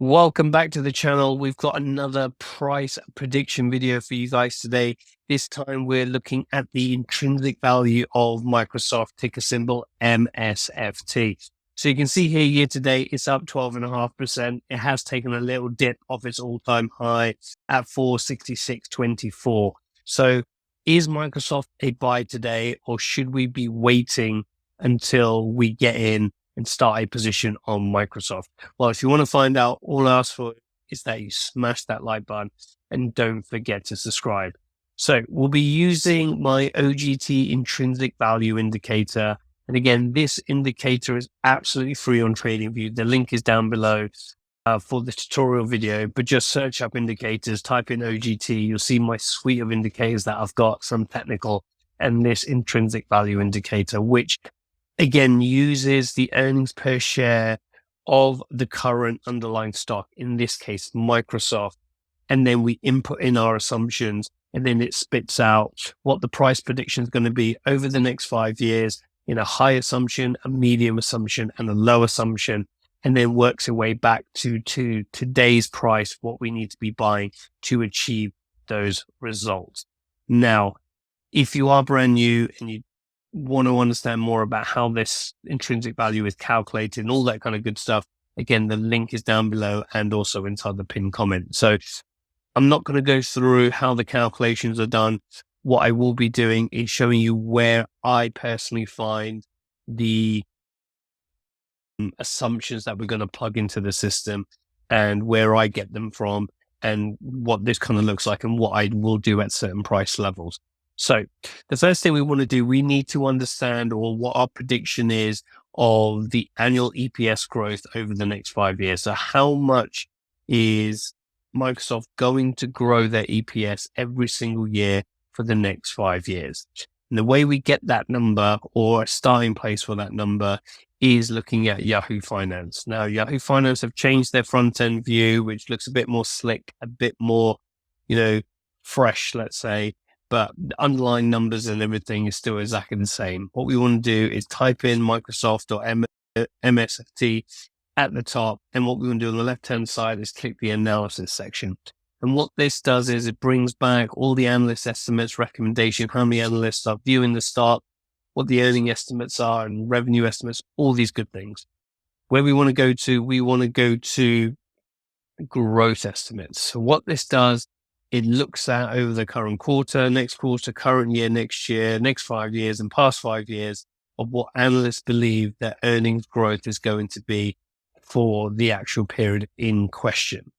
Welcome back to the channel. We've got another price prediction video for you guys today. This time we're looking at the intrinsic value of Microsoft, ticker symbol MSFT. So you can see here year to date, it's up 12.5%. It has taken a little dip off its all-time high at 466.24. So is Microsoft a buy today, or should we be waiting until we get in and start a position on Microsoft? Well, if you want to find out, all I ask for is that you smash that like button and don't forget to subscribe. So we'll be using my OGT intrinsic value indicator. And again, this indicator is absolutely free on TradingView. The link is down below for the tutorial video, but just search up indicators, type in OGT. You'll see my suite of indicators that I've got, some technical and this intrinsic value indicator, which again uses the earnings per share of the current underlying stock, in this case Microsoft, and then we input in our assumptions, and then it spits out what the price prediction is going to be over the next 5 years in a high assumption, a medium assumption, and a low assumption, and then works its way back to today's price, what we need to be buying to achieve those results. Now, if you are brand new and you want to understand more about how this intrinsic value is calculated and all that kind of good stuff, again, the link is down below and also inside the pinned comment. So I'm not going to go through how the calculations are done. What I will be doing is showing you where I personally find the assumptions that we're going to plug into the system and where I get them from and what this kind of looks like and what I will do at certain price levels. So the first thing we want to do, we need to understand or what our prediction is of the annual EPS growth over the next 5 years. So how much is Microsoft going to grow their EPS every single year for the next 5 years? And the way we get that number, or a starting place for that number, is looking at Yahoo Finance. Now, Yahoo Finance have changed their front end view, which looks a bit more slick, a bit more, fresh, let's say. But the underlying numbers and everything is still exactly the same. What we want to do is type in Microsoft or MSFT at the top. And what we want to do on the left-hand side is click the analysis section. And what this does is it brings back all the analyst estimates, recommendation, how many analysts are viewing the stock, what the earning estimates are and revenue estimates, all these good things. Where we want to go to growth estimates. So what this does, it looks at over the current quarter, next quarter, current year, next year, next 5 years, and past 5 years of what analysts believe that earnings growth is going to be for the actual period in question.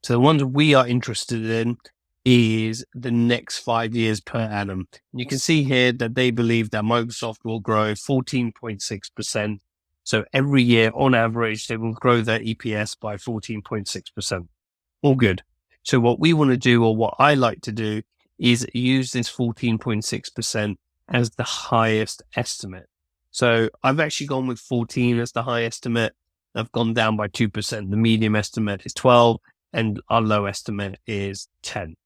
So the ones we are interested in is the next 5 years per annum. And you can see here that they believe that Microsoft will grow 14.6%. So every year on average, they will grow their EPS by 14.6%. All good. So what we want to do, or what I like to do, is use this 14.6% as the highest estimate. So I've actually gone with 14 as the high estimate. I've gone down by 2%. The medium estimate is 12 and our low estimate is 10.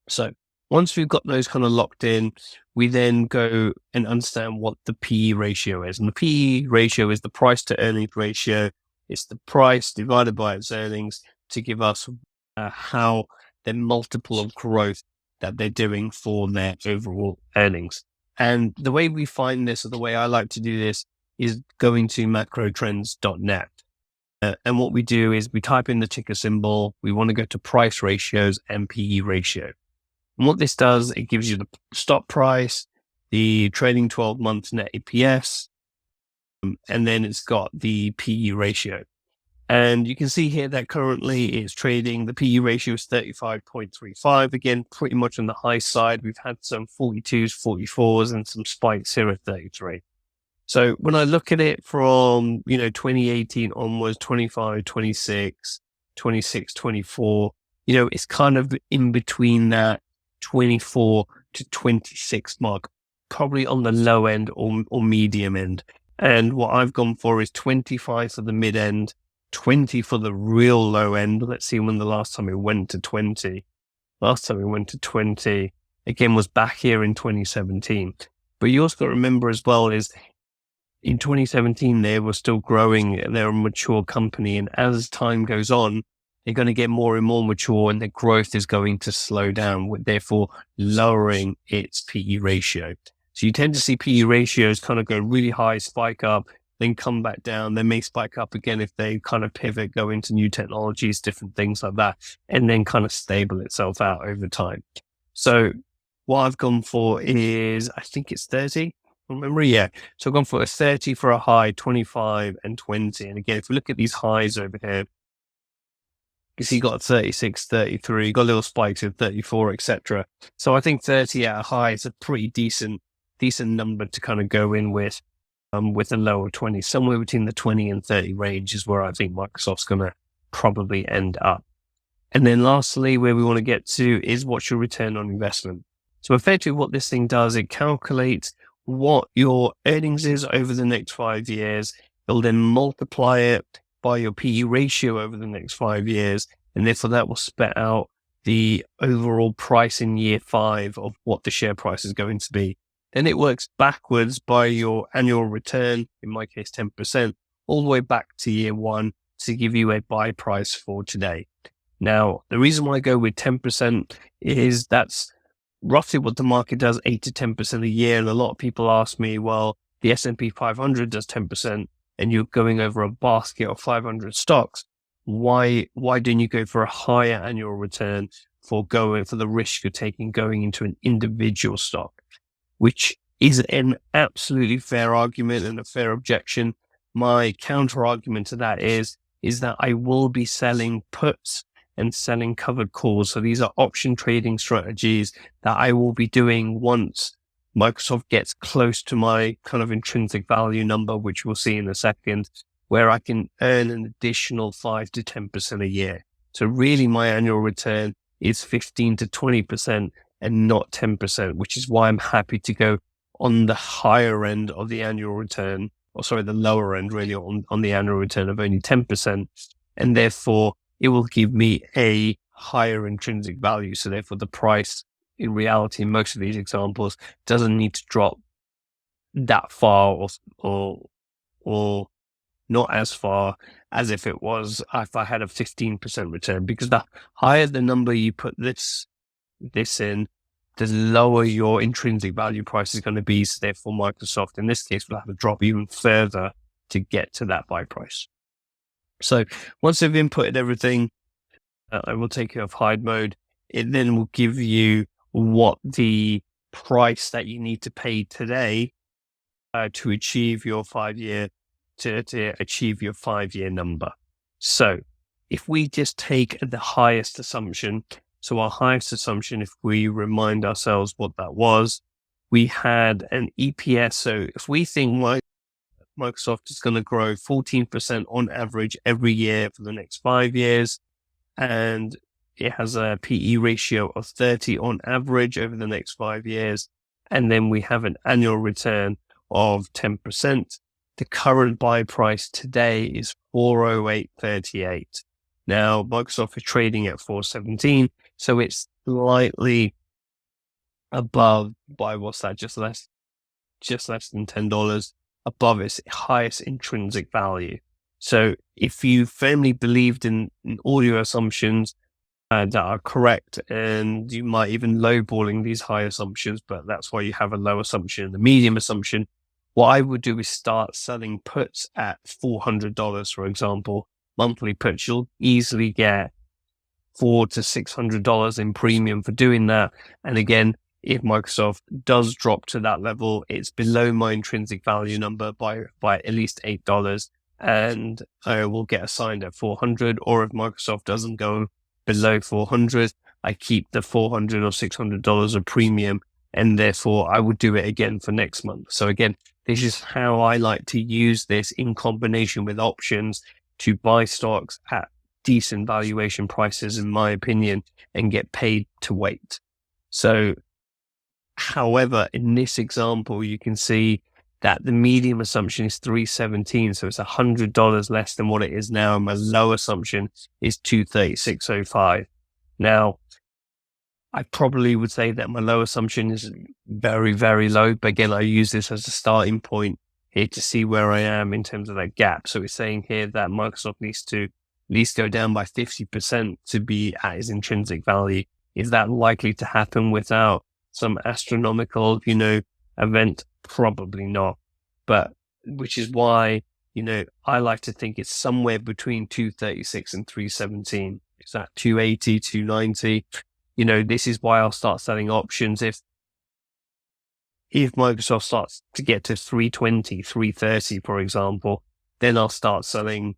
So once we've got those kind of locked in, we then go and understand what the PE ratio is. And the PE ratio is the price to earnings ratio. It's the price divided by its earnings to give us how their multiple of growth that they're doing for their overall earnings. And the way we find this, or the way I like to do this, is going to macrotrends.net. And what we do is we type in the ticker symbol. We want to go to price ratios and PE ratio. And what this does, it gives you the stock price, the trading 12 months net EPS, and then it's got the PE ratio. And you can see here that currently it's trading, the PE ratio is 35.35. Again, pretty much on the high side. We've had some 42s, 44s, and some spikes here at 33. So when I look at it from, 2018 onwards, 25, 26, 26, 24, it's kind of in between that 24 to 26 mark, probably on the low end or medium end. And what I've gone for is 25 for the mid end, 20 for the real low end. Let's see when the last time it went to 20. Last time it went to 20, again, was back here in 2017. But you also got to remember as well is in 2017, they were still growing. They're a mature company. And as time goes on, they're going to get more and more mature and their growth is going to slow down, therefore lowering its PE ratio. So you tend to see PE ratios kind of go really high, spike up, then come back down. They may spike up again if they kind of pivot, go into new technologies, different things like that, and then kind of stable itself out over time. So what I've gone for is, I think it's 30 from memory. Yeah. So I've gone for a 30 for a high, 25 and 20. And again, if we look at these highs over here, you see you got 36, 33, got little spikes of 34, etc. So I think 30 at a high is a pretty decent number to kind of go in with a low of 20. Somewhere between the 20 and 30 range is where I think Microsoft's going to probably end up. And then lastly, where we want to get to is what's your return on investment. So effectively what this thing does, it calculates what your earnings is over the next 5 years. It'll then multiply it by your PE ratio over the next 5 years. And therefore that will spit out the overall price in year 5 of what the share price is going to be. Then it works backwards by your annual return, in my case 10%, all the way back to year 1 to give you a buy price for today. Now, the reason why I go with 10% is that's roughly what the market does, 8 to 10% a year. And a lot of people ask me, well, the S&P 500 does 10% and you're going over a basket of 500 stocks. Why don't you go for a higher annual return for the risk you're taking going into an individual stock? Which is an absolutely fair argument and a fair objection. My counter argument to that is that I will be selling puts and selling covered calls. So these are option trading strategies that I will be doing once Microsoft gets close to my kind of intrinsic value number, which we'll see in a second, where I can earn an additional 5 to 10% a year. So really my annual return is 15 to 20% and not 10%, which is why I'm happy to go on the higher end of the annual return, the lower end really on the annual return of only 10%. And therefore it will give me a higher intrinsic value. So therefore the price in reality, in most of these examples, doesn't need to drop that far or not as far as if I had a 15% return, because the higher the number you put this in, the lower your intrinsic value price is going to be. So therefore Microsoft, in this case, will have to drop even further to get to that buy price. So once I've inputted everything, I will take it off hide mode. It then will give you what the price that you need to pay today to achieve your 5-year number. So if we just take the highest assumption, so our highest assumption, if we remind ourselves what that was, we had an EPS. So if we think Microsoft is going to grow 14% on average every year for the next 5 years, and it has a PE ratio of 30 on average over the next 5 years, and then we have an annual return of 10%. The current buy price today is 408.38. Now, Microsoft is trading at 417, so it's slightly above by just less than $10 above its highest intrinsic value. So if you firmly believed in all your assumptions that are correct, and you might even lowballing these high assumptions, but that's why you have a low assumption and the medium assumption, what I would do is start selling puts at $400, for example, monthly puts. You'll easily get $400 to $600 in premium for doing that. And again, if Microsoft does drop to that level, it's below my intrinsic value number by at least $8, and I will get assigned at 400. Or if Microsoft doesn't go below 400, I keep the $400 or $600 of premium, and therefore I would do it again for next month. So again, this is how I like to use this in combination with options to buy stocks at decent valuation prices, in my opinion, and get paid to wait. So, however, in this example, you can see that the medium assumption is 317. So it's $100 less than what it is now. And my low assumption is 236.05. Now, I probably would say that my low assumption is very, very low. But again, I use this as a starting point here to see where I am in terms of that gap. So it's saying here that Microsoft needs to at least go down by 50% to be at its intrinsic value. Is that likely to happen without some astronomical, event? Probably not. But which is why, I like to think it's somewhere between 236 and 317. Is that 280, 290? This is why I'll start selling options. If Microsoft starts to get to 320, 330, for example, then I'll start selling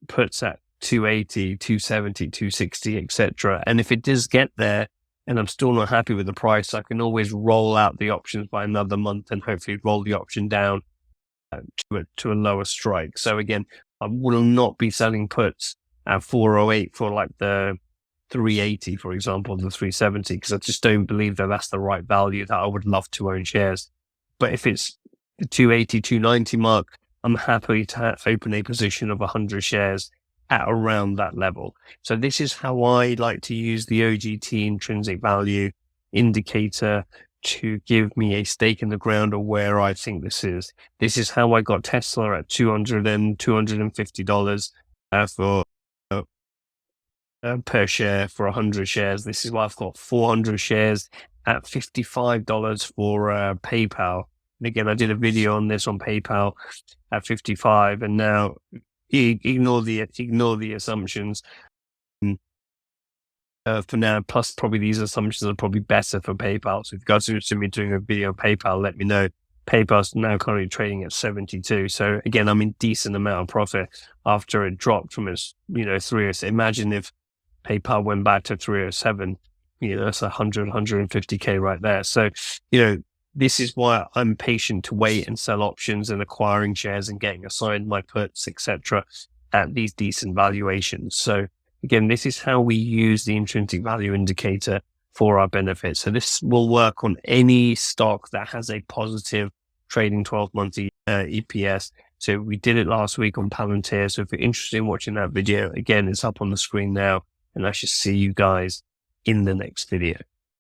puts at 280, 270, 260, etc. And if it does get there and I'm still not happy with the price, I can always roll out the options by another month and hopefully roll the option down to a lower strike. So again, I will not be selling puts at 408 for like the 380, for example, the 370, because I just don't believe that that's the right value that I would love to own shares. But if it's the 280, 290 mark, I'm happy to open a position of 100 shares at around that level. So this is how I like to use the OGT intrinsic value indicator to give me a stake in the ground of where I think this is. This is how I got Tesla at $200 and $250 for per share for 100 shares. This is why I've got 400 shares at $55 for PayPal. And again, I did a video on this on PayPal at 55, and now ignore the assumptions for now. Plus, probably these assumptions are probably better for PayPal. So if you guys are interested in me doing a video on PayPal, let me know. PayPal's now currently trading at 72. So again, I'm in decent amount of profit after it dropped from its 3. Imagine if PayPal went back to 307, that's 150K right there. So, this is why I'm patient to wait and sell options and acquiring shares and getting assigned my puts, etc., at these decent valuations. So again, this is how we use the intrinsic value indicator for our benefit. So this will work on any stock that has a positive trading 12-month EPS. So we did it last week on Palantir. So if you're interested in watching that video, again, it's up on the screen now. And I should see you guys in the next video.